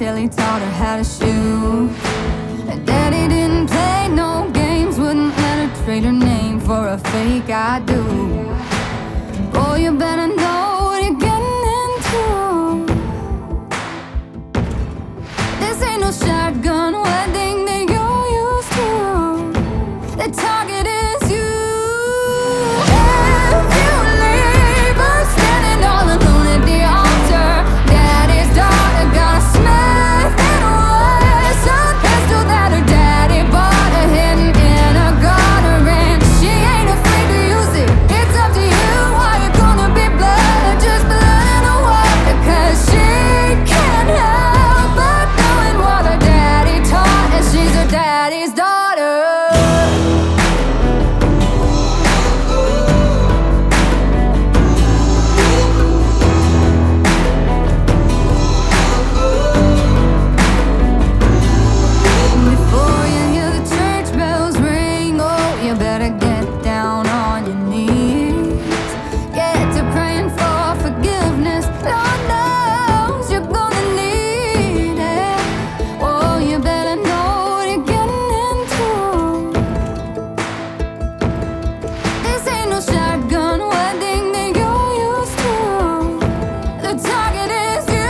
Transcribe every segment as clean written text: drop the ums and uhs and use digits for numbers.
till he taught her how to shoot. And Daddy didn't play no games, wouldn't let her trade her name for a fake I do. Boy, you better know what you're getting into. This ain't no shotgun wedding that you're used to. The target is you. If you leave her standing all alone at the altar, Daddy's daughter got a Smith and Wesson pistol that her daddy bought her hidden in a gutter, and she ain't afraid to use it. It's up to you. Are you gonna be blood or just blood in the water? 'Cause she can't help but knowing what her daddy taught, and she's her daddy's daughter. Before you hear the church bells ring, oh, you better get down on your knees. Get to praying for forgiveness. Lord knows you're gonna need it. Oh, you better know what you're getting into. This ain't no shotgun wedding that you're used to. The target is you.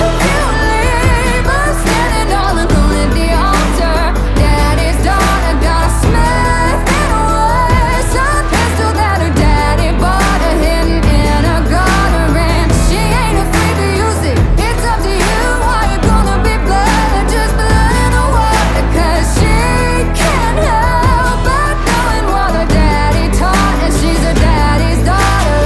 If you leave her standing all alone at the altar, Daddy's daughter got a Smith and Wesson pistol that her daddy bought her hidden in a gutter, and she ain't afraid to use it. It's up to you. Are you gonna be blood or just blood in the water? 'Cause she can't help but knowing what her daddy taught, and she's her daddy's daughter.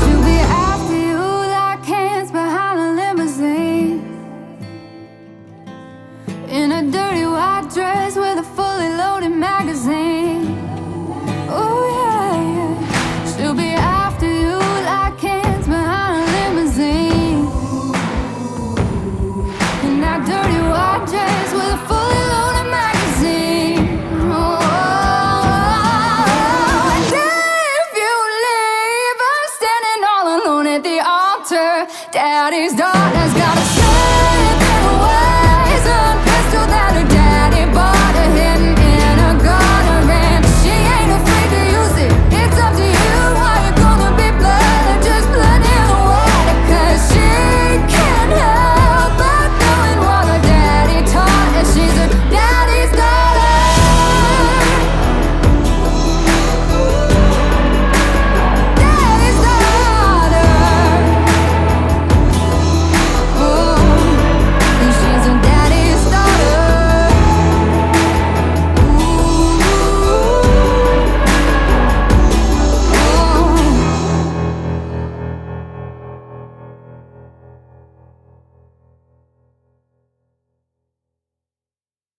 She'll be after you like hands behind a limousine, in a dirty white dress with a fully loaded magazine.